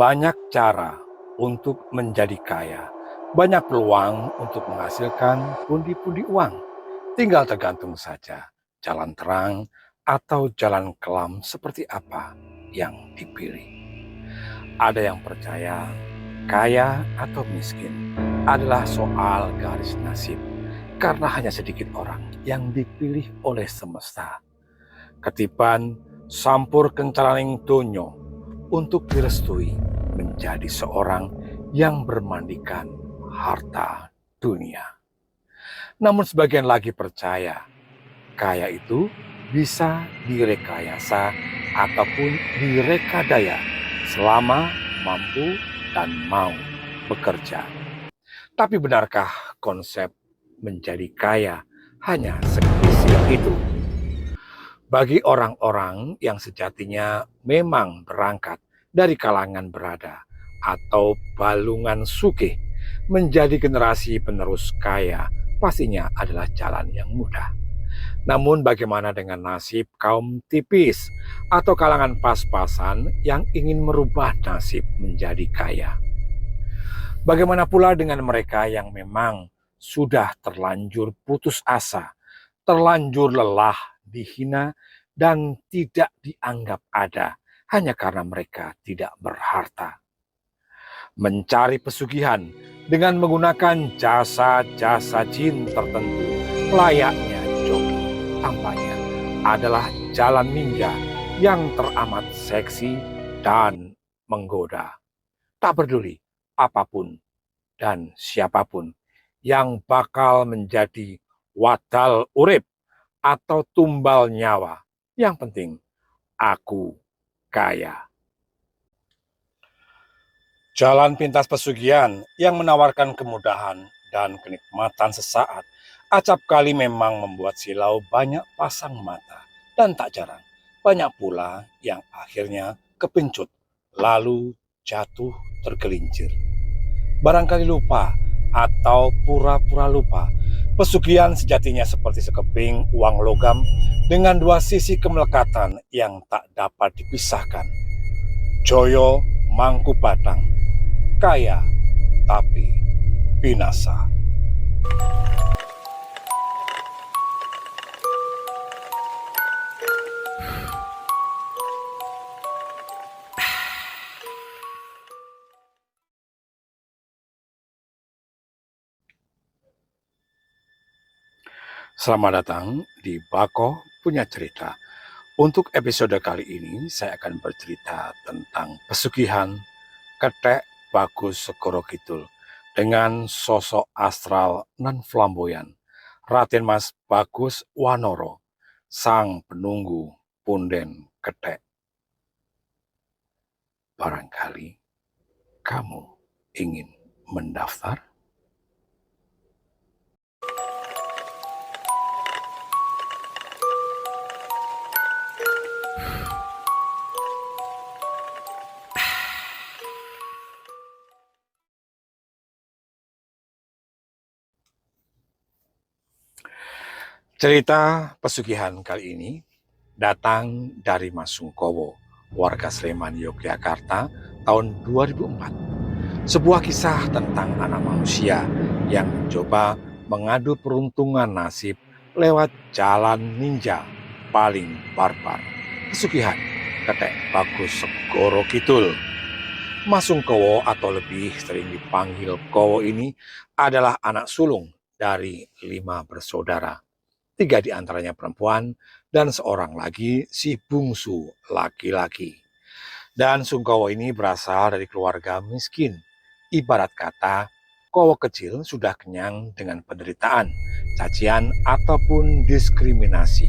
Banyak cara untuk menjadi kaya, banyak peluang untuk menghasilkan pundi-pundi uang. Tinggal tergantung saja jalan terang atau jalan kelam seperti apa yang dipilih. Ada yang percaya kaya atau miskin adalah soal garis nasib karena hanya sedikit orang yang dipilih oleh semesta. Ketipan sampur kencaraning donyo untuk direstui menjadi seorang yang bermandikan harta dunia. Namun sebagian lagi percaya kaya itu bisa direkayasa ataupun direkadaya selama mampu dan mau bekerja. Tapi benarkah konsep menjadi kaya hanya sekecil itu? Bagi orang-orang yang sejatinya memang berangkat dari kalangan berada atau balungan sugih, menjadi generasi penerus kaya pastinya adalah jalan yang mudah. Namun bagaimana dengan nasib kaum tipis atau kalangan pas-pasan yang ingin merubah nasib menjadi kaya? Bagaimana pula dengan mereka yang memang sudah terlanjur putus asa, terlanjur lelah, dihina, dan tidak dianggap ada hanya karena mereka tidak berharta? Mencari pesugihan dengan menggunakan jasa-jasa jin tertentu layaknya joki tampaknya adalah jalan ninja yang teramat seksi dan menggoda. Tak peduli apapun dan siapapun yang bakal menjadi wadal urip atau tumbal nyawa. Yang penting aku kaya. Jalan pintas pesugihan yang menawarkan kemudahan dan kenikmatan sesaat acap kali memang membuat silau banyak pasang mata. Dan tak jarang banyak pula yang akhirnya kepencut lalu jatuh tergelincir. Barangkali lupa atau pura-pura lupa, pesugihan sejatinya seperti sekeping uang logam dengan dua sisi kemelekatan yang tak dapat dipisahkan. Joyo mangku batang, kaya tapi binasa. Selamat datang di Bako Punya Cerita. Untuk episode kali ini saya akan bercerita tentang pesugihan Kethek Bagus Segoro Kidul dengan sosok astral non flamboyan Raden Mas Bagus Wanoro, sang penunggu punden Kethek. Barangkali kamu ingin mendaftar? Cerita pesugihan kali ini datang dari Mas Sungkowo, warga Sleman, Yogyakarta, tahun 2004. Sebuah kisah tentang anak manusia yang mencoba mengadu peruntungan nasib lewat jalan ninja paling barbar. Pesugihan Kethek Bagus Segoro Kidul. Mas Sungkowo atau lebih sering dipanggil Kowo ini adalah anak sulung dari 5 bersaudara. 3 di antaranya perempuan dan seorang lagi si bungsu laki-laki. Dan Sungkowo ini berasal dari keluarga miskin. Ibarat kata, Kowo kecil sudah kenyang dengan penderitaan, cacian, ataupun diskriminasi.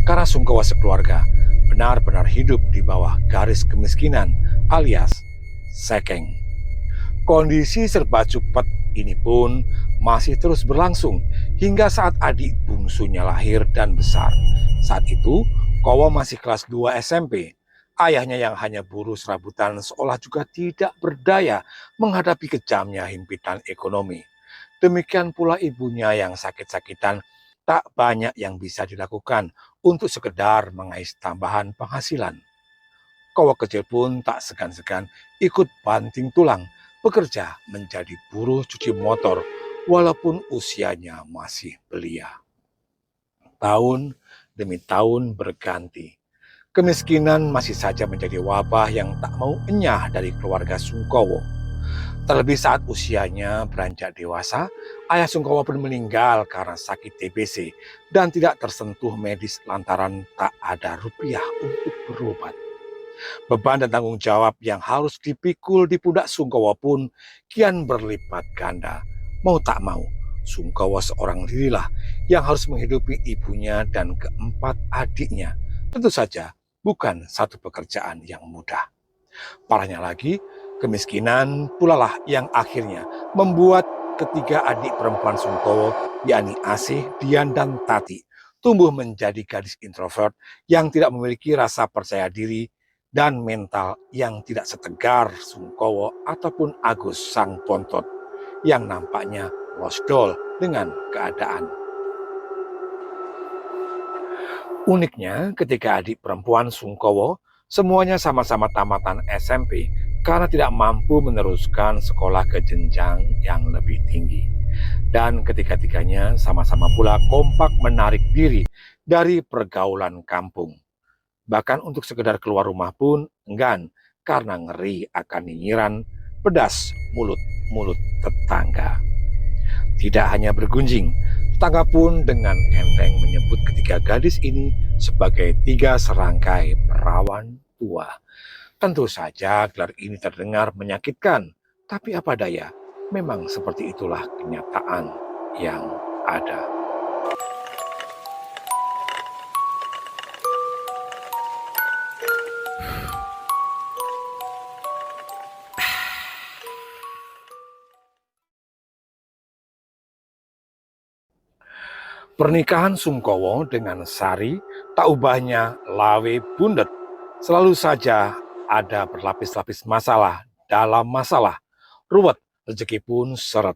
Karena Sungkowo sekeluarga benar-benar hidup di bawah garis kemiskinan alias sekeng. Kondisi serba cepet ini pun masih terus berlangsung hingga saat adik bungsunya lahir dan besar. Saat itu, Kowo masih kelas 2 SMP. Ayahnya yang hanya buruh serabutan seolah juga tidak berdaya menghadapi kejamnya himpitan ekonomi. Demikian pula ibunya yang sakit-sakitan, tak banyak yang bisa dilakukan untuk sekedar mengais tambahan penghasilan. Sungkowo kecil pun tak segan-segan ikut banting tulang bekerja menjadi buruh cuci motor walaupun usianya masih belia. Tahun demi tahun berganti. Kemiskinan masih saja menjadi wabah yang tak mau enyah dari keluarga Sungkowo. Terlebih saat usianya beranjak dewasa, ayah Sungkowo pun meninggal karena sakit TBC dan tidak tersentuh medis lantaran tak ada rupiah untuk berobat. Beban dan tanggung jawab yang harus dipikul di pundak Sungkowo pun kian berlipat ganda. Mau tak mau, Sungkowo seorang dirilah yang harus menghidupi ibunya dan keempat adiknya. Tentu saja bukan satu pekerjaan yang mudah. Parahnya lagi, kemiskinan pula lah yang akhirnya membuat ketiga adik perempuan Sungkowo, yakni Asih, Dian, dan Tati, tumbuh menjadi gadis introvert yang tidak memiliki rasa percaya diri dan mental yang tidak setegar Sungkowo ataupun Agus sang bontot yang nampaknya losdol dengan keadaan. Uniknya, ketika adik perempuan Sungkowo semuanya sama-sama tamatan SMP karena tidak mampu meneruskan sekolah ke jenjang yang lebih tinggi. Dan ketiga-tiganya sama-sama pula kompak menarik diri dari pergaulan kampung. Bahkan untuk sekedar keluar rumah pun enggan karena ngeri akan nyinyiran pedas mulut-mulut tetangga. Tidak hanya bergunjing, tetangga pun dengan enteng menyebut ketiga gadis ini sebagai tiga serangkai perawan tua. Tentu saja gelar ini terdengar menyakitkan, tapi apa daya, memang seperti itulah kenyataan yang ada. Pernikahan Sungkowo dengan Sari tak ubahnya lawe bundet. Selalu saja ada berlapis-lapis masalah dalam masalah. Ruwet, rezeki pun seret.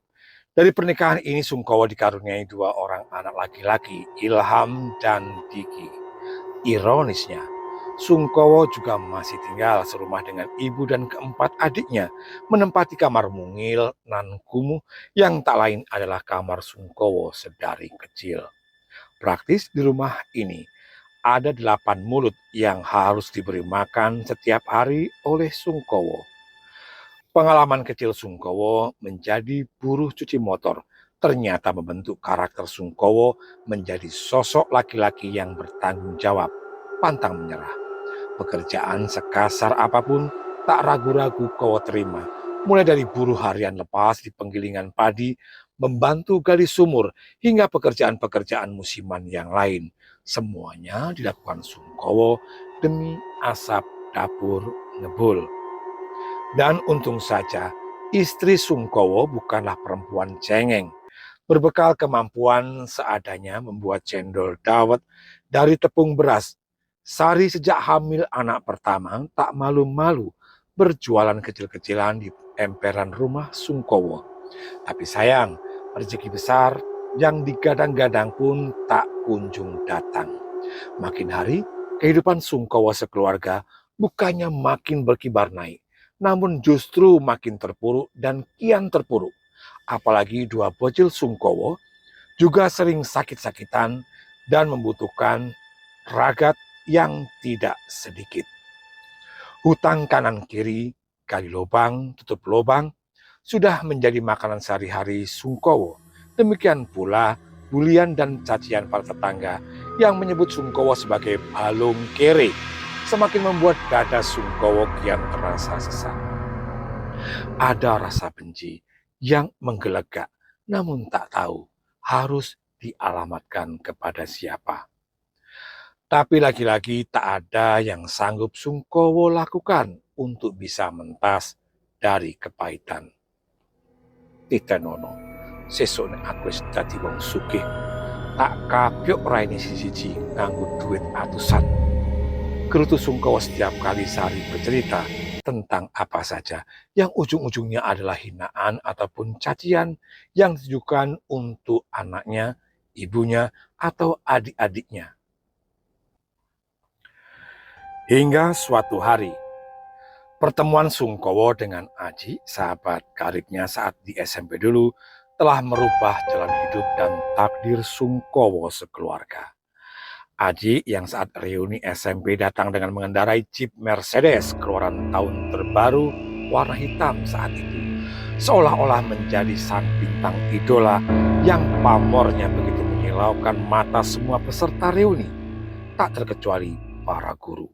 Dari pernikahan ini Sungkowo dikaruniai dua orang anak laki-laki, Ilham dan Diki. Ironisnya, Sungkowo juga masih tinggal serumah dengan ibu dan keempat adiknya, menempati kamar mungil nan kumuh yang tak lain adalah kamar Sungkowo sedari kecil. Praktis di rumah ini ada 8 mulut yang harus diberi makan setiap hari oleh Sungkowo. Pengalaman kecil Sungkowo menjadi buruh cuci motor ternyata membentuk karakter Sungkowo menjadi sosok laki-laki yang bertanggung jawab, pantang menyerah. Pekerjaan sekasar apapun tak ragu-ragu Kowo terima, mulai dari buruh harian lepas di penggilingan padi, membantu gali sumur, hingga pekerjaan-pekerjaan musiman yang lain. Semuanya dilakukan Sungkowo demi asap dapur ngebul. Dan untung saja, istri Sungkowo bukanlah perempuan cengeng. Berbekal kemampuan seadanya membuat cendol dawet dari tepung beras, Sari sejak hamil anak pertama tak malu-malu berjualan kecil-kecilan di emperan rumah Sungkowo. Tapi sayang, rezeki besar yang digadang-gadang pun tak kunjung datang. Makin hari, kehidupan Sungkowo sekeluarga bukannya makin berkibar naik, namun justru makin terpuruk dan kian terpuruk. Apalagi dua bocil Sungkowo juga sering sakit-sakitan dan membutuhkan ragat yang tidak sedikit. Hutang kanan kiri, gali lubang, tutup lubang, sudah menjadi makanan sehari-hari Sungkowo. Demikian pula bulian dan cacian para tetangga yang menyebut Sungkowo sebagai balung kere, semakin membuat dada Sungkowo kian terasa sesak. Ada rasa benci yang menggelegak, namun tak tahu harus dialamatkan kepada siapa. Tapi lagi-lagi tak ada yang sanggup Sungkowo lakukan untuk bisa mentas dari kepahitan. Titenono, sesuk nek aku wis dadi wong sugih, tak kapyok raine siji nganggo duit atusan. Gerutu Sungkowo setiap kali Sari bercerita tentang apa saja yang ujung-ujungnya adalah hinaan ataupun cacian yang ditujukan untuk anaknya, ibunya, atau adik-adiknya. Hingga suatu hari, Pertemuan Sungkowo dengan Aji, sahabat karibnya saat di SMP dulu, telah merubah jalan hidup dan takdir Sungkowo sekeluarga. Aji yang saat reuni SMP datang dengan mengendarai Jeep Mercedes keluaran tahun terbaru warna hitam saat itu, seolah-olah menjadi sang bintang idola yang pamornya begitu menyilaukan mata semua peserta reuni, tak terkecuali para guru.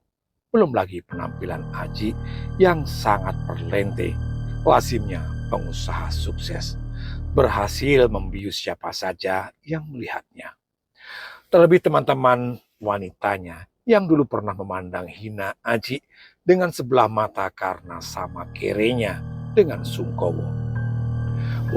Belum lagi penampilan Aji yang sangat perlente, lazimnya pengusaha sukses, berhasil membius siapa saja yang melihatnya. Terlebih teman-teman wanitanya yang dulu pernah memandang hina Aji dengan sebelah mata karena sama kerenya dengan Sungkowo.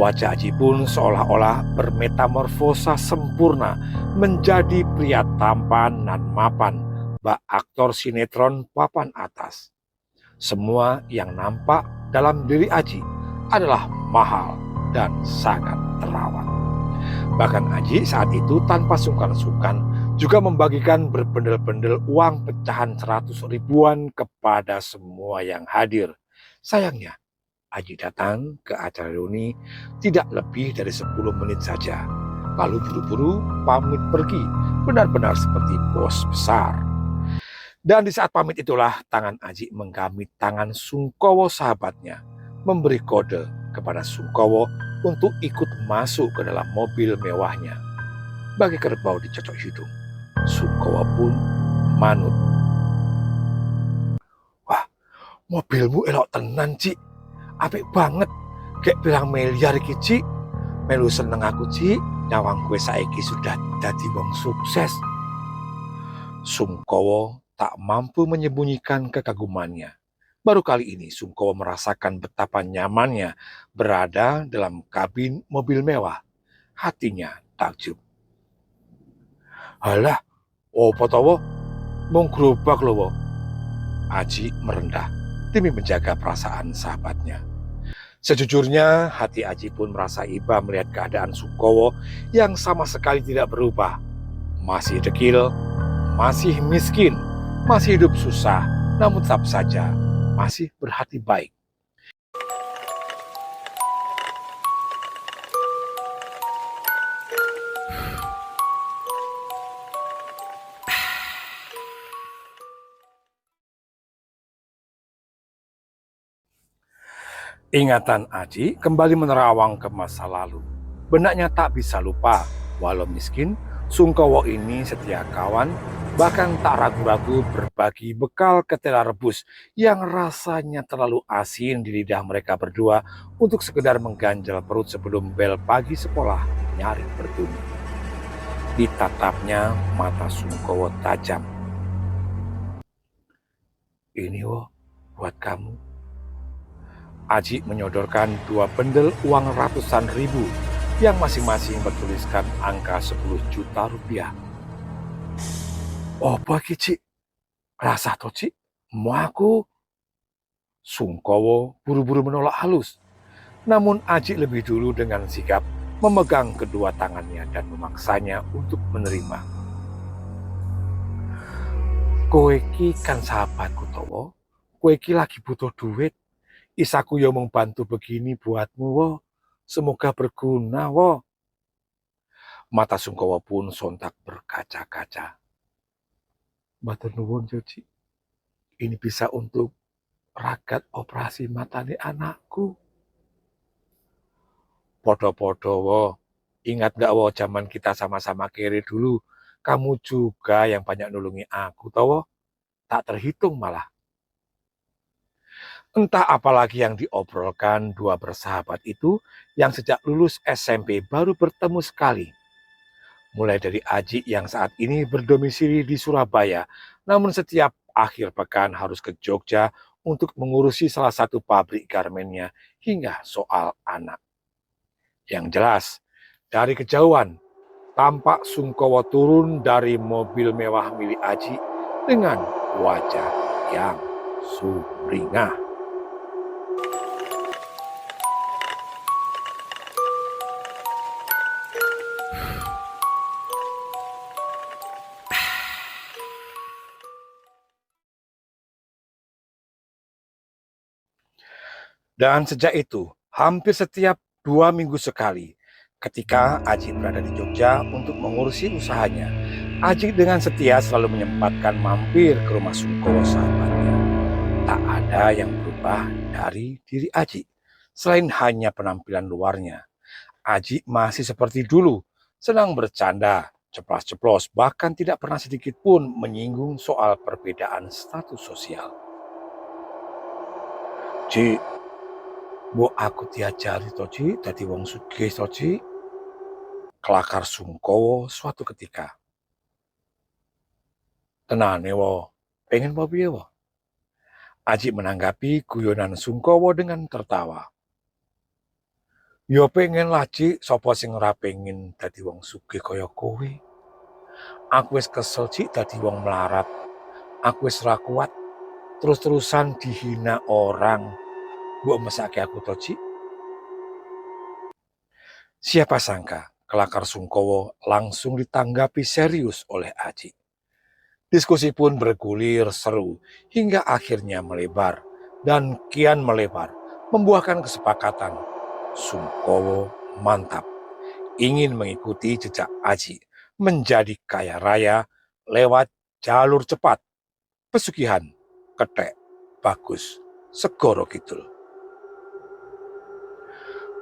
Wajah Aji pun seolah-olah bermetamorfosa sempurna menjadi pria tampan dan mapan, bak aktor sinetron papan atas. Semua yang nampak dalam diri Aji adalah mahal dan sangat terawat. Bahkan Aji saat itu tanpa sungkan-sungkan juga membagikan berbendel-bendel uang pecahan 100 ribuan kepada semua yang hadir. Sayangnya, Aji datang ke acara reuni tidak lebih dari 10 menit saja. Lalu buru-buru pamit pergi, benar-benar seperti bos besar. Dan di saat pamit itulah tangan Aji menggamit tangan Sungkowo sahabatnya, memberi kode kepada Sungkowo untuk ikut masuk ke dalam mobil mewahnya. Bagi kerbau dicocok hidung, Sungkowo pun manut. Wah, mobilmu elok tenan, Ci. Apik banget. Kayak pirang miliar iki, Ci. Melu seneng aku, Ci. Nyawang gue saiki sudah dadi wong sukses. Sungkowo tak mampu menyembunyikan kekagumannya. Baru kali ini Sungkowo merasakan betapa nyamannya berada dalam kabin mobil mewah. Hatinya takjub. Halah, opo towo? Mung gerobak lho. Aji merendah demi menjaga perasaan sahabatnya. Sejujurnya hati Aji pun merasa iba melihat keadaan Sungkowo yang sama sekali tidak berubah. Masih dekil, masih miskin, masih hidup susah, namun tetap saja masih berhati baik. Ingatan Aji kembali menerawang ke masa lalu. Benaknya tak bisa lupa, walau miskin, Sungkowo ini setia kawan, bahkan tak ragu-ragu berbagi bekal ketela rebus yang rasanya terlalu asin di lidah mereka berdua untuk sekedar mengganjal perut sebelum bel pagi sekolah nyaring berbunyi. Ditatapnya mata Sungkowo tajam. Ini buat kamu. Aji menyodorkan 2 bendel uang ratusan ribu yang masing-masing bertuliskan angka 10 juta rupiah. Apa iki, Ci? Rasa to, Ci? Mau aku? Sungkowo buru-buru menolak halus. Namun Aji lebih dulu dengan sigap memegang kedua tangannya dan memaksanya untuk menerima. Kowe ki kan sahabatku towo. Kowe ki lagi butuh duit. Isaku yo mung bantu begini buatmu wo. Semoga berguna wo. Mata Sungkowo pun sontak berkaca-kaca. Matur nuwun Joji. Ini bisa untuk ragat operasi matane anakku. Podo-podo wo. Ingat gak wo zaman kita sama-sama kere dulu. Kamu juga yang banyak nulungi aku towo. Tak terhitung malah. Entah apalagi yang diobrolkan dua bersahabat itu yang sejak lulus SMP baru bertemu sekali. Mulai dari Aji yang saat ini berdomisili di Surabaya, namun setiap akhir pekan harus ke Jogja untuk mengurusi salah satu pabrik garmennya hingga soal anak. Yang jelas, dari kejauhan, tampak Sungkowo turun dari mobil mewah milik Aji dengan wajah yang sumringah. Dan sejak itu, hampir setiap 2 minggu sekali, ketika Aji berada di Jogja untuk mengurusi usahanya, Aji dengan setia selalu menyempatkan mampir ke rumah Sungkowo sahabatnya. Tak ada yang berubah dari diri Aji, selain hanya penampilan luarnya. Aji masih seperti dulu, senang bercanda, ceplas-ceplos, bahkan tidak pernah sedikit pun menyinggung soal perbedaan status sosial. Ci, mbok aku diajari to Ci, dadi wong sugih to Ci, kelakar Sungkowo suatu ketika. Tenane wo, pengen apa piye wo? Aji menanggapi guyonan Sungkowo dengan tertawa. Ya pengen lah Ci, sapa sing ora pengen dadi wong sugih kaya kowe. Aku wis kesel Ci dadi wong melarat. Aku wis ora kuat terus-terusan dihina orang. Mbok mesake aku to Ci. Siapa sangka kelakar Sungkowo langsung ditanggapi serius oleh Aji. Diskusi pun bergulir seru hingga akhirnya melebar dan kian melebar, membuahkan kesepakatan. Sungkowo mantap, ingin mengikuti jejak Aji, menjadi kaya raya lewat jalur cepat, pesugihan, kethek, bagus, segoro kidul.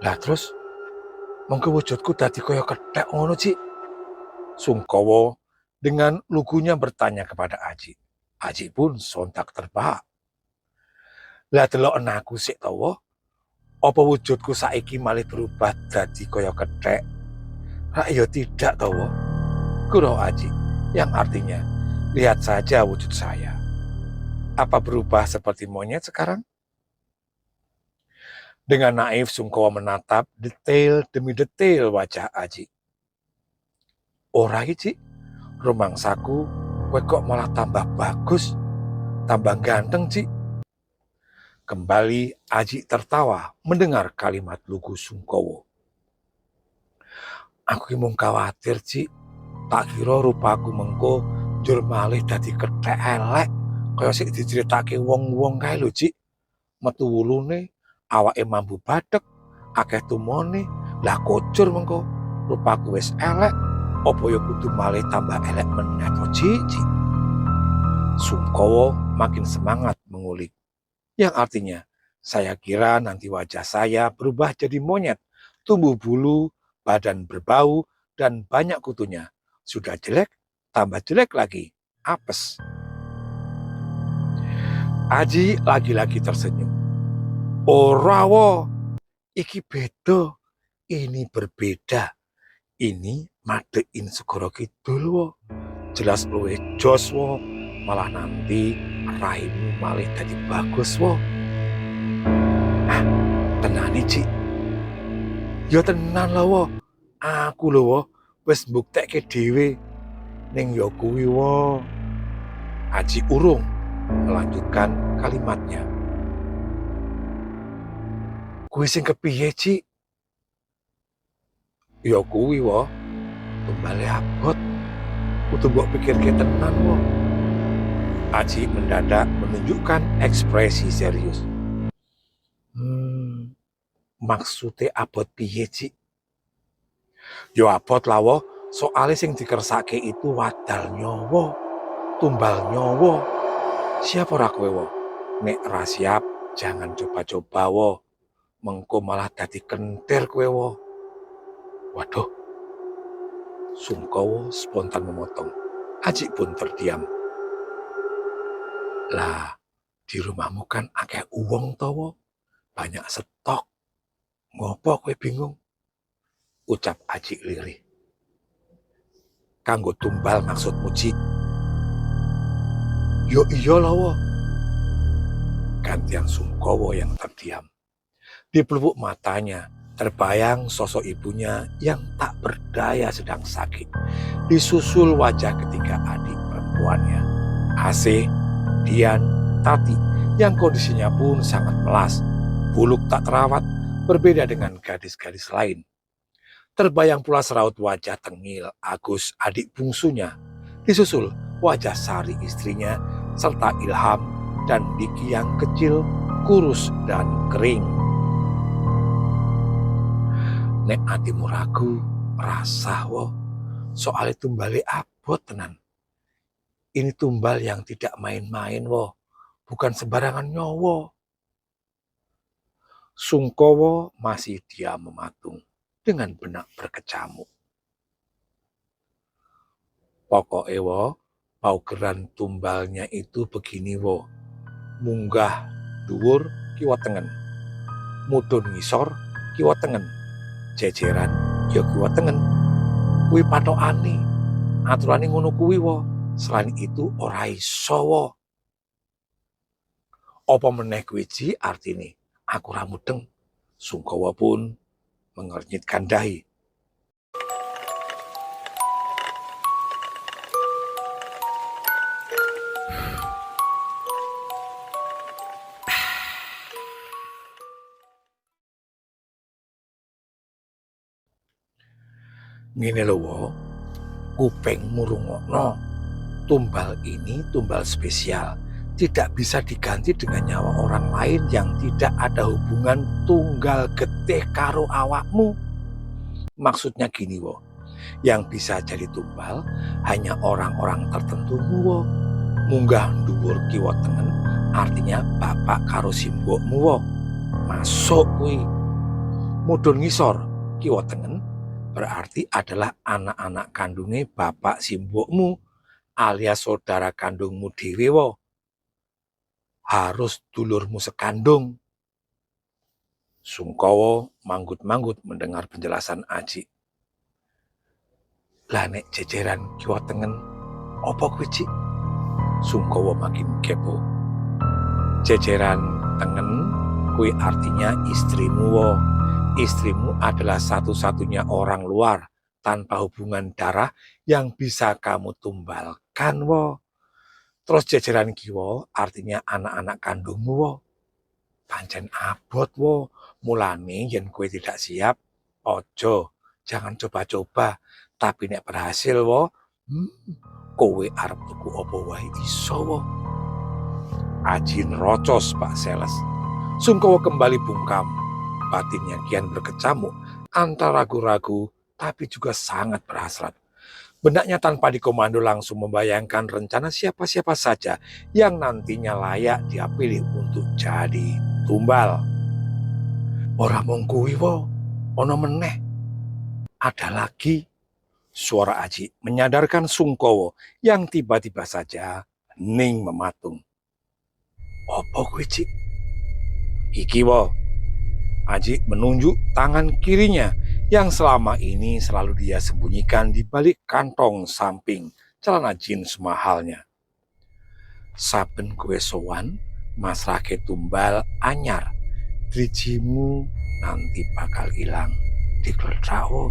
Lah terus, mengko wujudku dadi kaya kethek ngono Ci. Sungkowo dengan lugunya bertanya kepada Aji. Aji pun sontak terbahak. Lah delok aku sik to wo, apa wujudku saiki malih berubah dadi kaya kethek? Lah ya tidak to wo. Gurau Aji, yang artinya lihat saja wujud saya. Apa berubah seperti monyet sekarang? Dengan naif Sungkowo menatap detail demi detail wajah Aji. Ora iki, rumangsaku kowe kok malah tambah bagus, tambah ganteng, Ci. Kembali Aji tertawa mendengar kalimat lugu Sungkowo. Aku mung khawatir, Ci. Tak kira rupaku mengko njur malih dadi kethek elek, kaya sik diceritake wong-wong kae lho, Ci. Metu wulune, awake mambu badhek, akeh tumone, lah kocur mengko rupaku wis elek, apa ya kudu malih tambah elek meneh to, Ci? Sungkowo makin semangat mengulik, yang artinya saya kira nanti wajah saya berubah jadi monyet, tumbuh bulu, badan berbau, dan banyak kutunya. Sudah jelek, tambah jelek lagi, apes. Aji lagi-lagi tersenyum. Ora wo, iki beda, ini berbeda. Ini madein segoro kidul wo. Jelas luwih jos wo, malah nanti raimu malih dadi bagus wo. Ah, tenane Ci. Ya tenan lah wo. Aku lho wo, wis mbuktekke dhewe ning ya kuwi wo. Aji urung melanjutkan kalimatnya. Kuwi sing kepiye, Ci? Ya kuwi wo, tumbale abot. Kudu mbok pikirke tenan wo. Aji mendadak menunjukkan ekspresi serius. Maksudnya abot piye, Ci? Ya abot lah wo, soalnya sing dikersake itu wadal nyawa, tumbal nyawa. Siap ora kowe wo? Nek ra siap, jangan coba-coba wo. Mengko malah dadi kentir kowe wo. Waduh. Sungkowo spontan memotong. Aji pun terdiam. Lah, di rumahmu kan akeh uwong to wo. Banyak stok. Ngopo kowe bingung? Ucap Aji lirih. Kanggo tumbal maksudmu, Ci? Yo iya lah wo. Gantian Sungkowo yang terdiam. Di pelupuk matanya terbayang sosok ibunya yang tak berdaya sedang sakit. Disusul wajah ketiga adik perempuannya, Asih, Dian, Tati, yang kondisinya pun sangat melas, buluk tak terawat, berbeda dengan gadis-gadis lain. Terbayang pula seraut wajah tengil Agus, adik bungsunya, disusul wajah Sari istrinya, serta Ilham, dan Diki yang kecil, kurus dan kering. Nek atimu ragu, rasah wo, soal tumbale abot tenan. Ini tumbal yang tidak main-main wo, bukan sembarangan nyowo. Sungkowo masih diam mematung dengan benak berkecamuk. Pokoknya wo, paugeran tumbalnya itu begini wo. Munggah dhuwur kiwa tengen, mudhun ngisor kiwa tengen, jejeran ya kiwa tengen. Kuwi pathokane, aturane ngono kuwi wo. Selain itu ora iso wo. Apa meneh kuwi Ji artine aku ra mudeng. Sungkowo pun mengernyitkan dahi. Ngene lho wo, kupingmu rungokno. Tumbal ini tumbal spesial, tidak bisa diganti dengan nyawa orang lain yang tidak ada hubungan tunggal getih karo awakmu. Maksudnya gini wo, yang bisa jadi tumbal hanya orang-orang tertentu wo. Munggah dhuwur kiwa tengen artinya bapak karo simbokmu wo. Masuk kuwi. Mudhun ngisor kiwa tengen berarti adalah anak-anak kandungnya bapak simbokmu alias saudara kandungmu dhewe wo. Harus dulurmu sekandung. Sungkowo manggut-manggut mendengar penjelasan Aji. Lah nek jejeran kiwa tengen, apa kuwi Ci? Sungkowo makin kepo. Jejeran tengen kuwi artinya istrimu wo. Istrimu adalah satu-satunya orang luar tanpa hubungan darah yang bisa kamu tumbalkan wo. Terus jejeran kiwa artinya anak-anak kandungmu wo. Pancen abot wo. Mulane yen kowe tidak siap, ojo, jangan coba-coba. Tapi nek berhasil wo, kowe arep tuku apa wae iso wo. Aji nerocos Pak Seles. Sungkowo kembali bungkam. Batinnya kian berkecamuk, antara ragu-ragu tapi juga sangat berhasrat. Benaknya tanpa dikomando langsung membayangkan rencana siapa-siapa saja yang nantinya layak dia pilih untuk jadi tumbal. Ora mung kuwi wo, ana meneh. Ada lagi. Suara Aji menyadarkan Sungkowo yang tiba-tiba saja hening mematung. Apa kuwi Ci? Iki wo. Aji menunjuk tangan kirinya yang selama ini selalu dia sembunyikan di balik kantong samping celana jeans mahalnya. Saben kowe sowan masrake tumbal anyar, drijimu nanti bakal hilang di Gledrawo.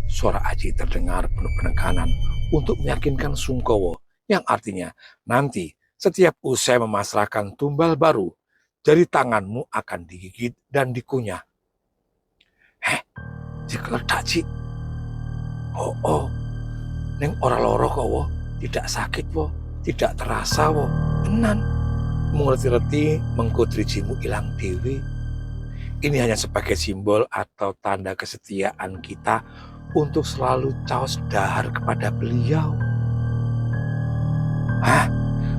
Suara Aji terdengar penuh penekanan untuk meyakinkan Sungkowo yang artinya nanti setiap usai memasrahkan tumbal baru, jari tanganmu akan digigit dan dikunyah. Digeledak Ci. Oh, neng ora loro kok wo, tidak sakit wo, tidak terasa wo, tenan. Mengerti-reti mengko drijimu ilang dewe. Ini hanya sebagai simbol atau tanda kesetiaan kita untuk selalu caos dahar kepada beliau.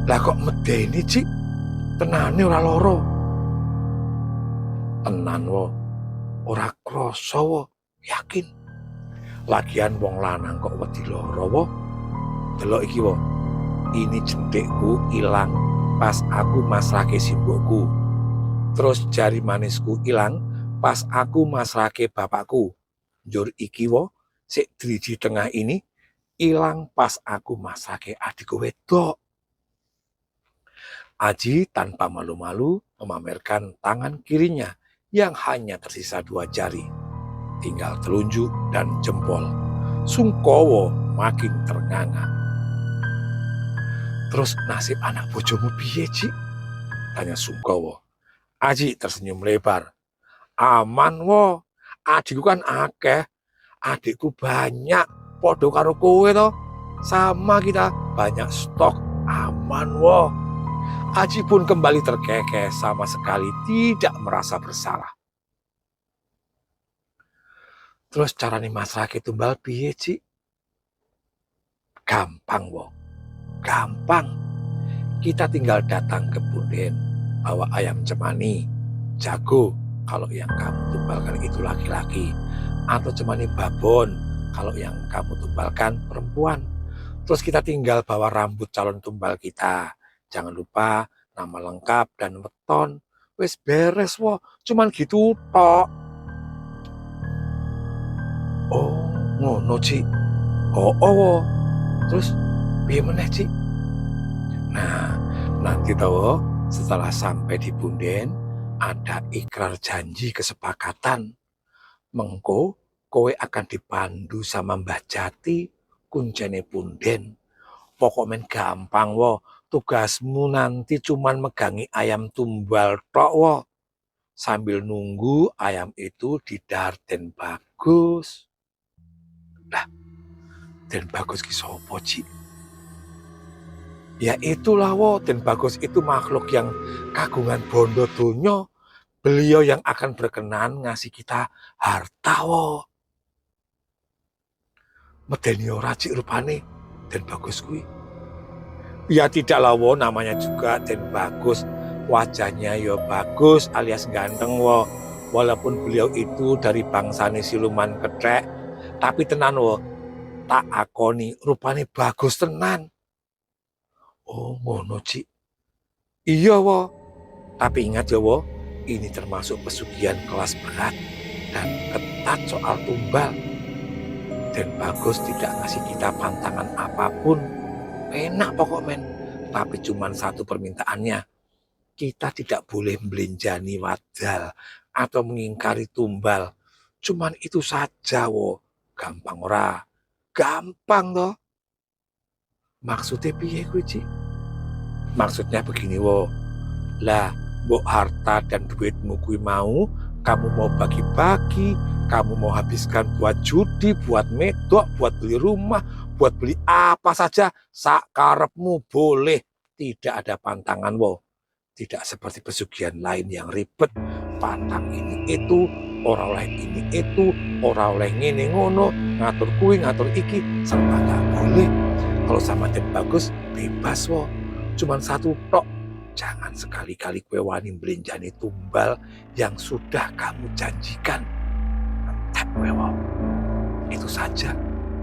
Lah kok medeni Ci? Tenane ora loro. Tenan wo, ora krasa wo, yakin. Lagian wong lanang kok wedi loro wo. Delok iki wo. Ini jentikku ilang pas aku masrake simbokku. Terus jari manisku ilang pas aku masrake bapakku. Njur iki wo, sik driji tengah ini ilang pas aku masrake adikku wedok. Aji tanpa malu-malu memamerkan tangan kirinya yang hanya tersisa 2 jari. Tinggal telunjuk dan jempol. Sungkowo makin ternganga. Terus nasib anak bojomu piye Ci? Tanya Sungkowo. Aji tersenyum lebar. Aman wo, adikku kan akeh. Adikku banyak, podo karo kowe to. Sama kita, banyak stok, aman wo. Aji pun kembali terkekeh, sama sekali tidak merasa bersalah. Terus carane masrake tumbal piye, Ci? Gampang, wo. Gampang. Kita tinggal datang ke punden, bawa ayam cemani, jago kalau yang kamu tumbalkan itu laki-laki, atau cemani babon kalau yang kamu tumbalkan perempuan. Terus kita tinggal bawa rambut calon tumbal kita. Jangan lupa nama lengkap dan weton. Wes beres, wo. Cuman gitu tok. Oh, ngono, Ci. Oh, wo. Terus piye meneh, Ci? Nah, nanti tahu setelah sampai di punden ada ikrar janji kesepakatan. Mengko kowe akan dipandu sama Mbah Jati kuncene punden. Pokok men gampang, wo. Tugasmu nanti cuman megangi ayam tumbal tok, wo. Sambil nunggu ayam itu didar Den Bagus. Lah, Den Bagus ki sopo, Ci? Ya itulah, wo. Den Bagus itu makhluk yang kagungan bondo donya. Beliau yang akan berkenan ngasih kita harta, wo. Medeni ora, Cik, rupane Den Bagus kuwi. Ya tidaklah, wo, namanya juga Den Bagus. Wajahnya ya bagus alias ganteng, wo. Walaupun beliau itu dari bangsane siluman kethek, tapi tenan, wo, tak akoni rupane bagus tenan. Oh, ngono, Cik. Iya, wo. Tapi ingat ya, wo, ini termasuk pesugihan kelas berat dan ketat soal tumbal. Dan Bagus tidak ngasih kita pantangan apapun. Enak pokok men. Tapi cuma satu permintaannya. Kita tidak boleh melenjani wadal atau mengingkari tumbal. Cuman itu saja, wo. Gampang ora? Gampang toh. Maksudnya piye kuwi, Ci? Maksudnya begini, wo. Lah, mbok harta dan duitmu kuwi mau kamu mau bagi-bagi, kamu mau habiskan buat judi, buat medok, buat beli rumah, buat beli apa saja, sakarepmu boleh. Tidak ada pantangan, wo. Tidak seperti pesugihan lain yang ribet, pantang ini itu, ora oleh ini itu, ora oleh ngene ngono, ngatur kuwi, ngatur iki, serba gak boleh. Kalau sama Den Bagus, bebas, wo. Cuman satu tok, jangan sekali-kali kue wani belinjani tumbal yang sudah kamu janjikan. Entek kue, wo. Itu saja,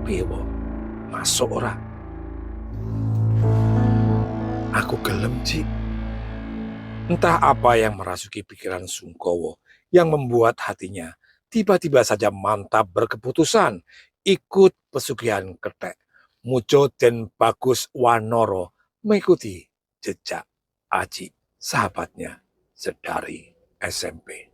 bewo. Masuk ora? Aku gelem, Ci. Entah apa yang merasuki pikiran Sungkowo yang membuat hatinya tiba-tiba saja mantap berkeputusan ikut pesugihan kethek. Mujo Den Bagus Wanoro mengikuti jejak Aji, sahabatnya sedari SMP.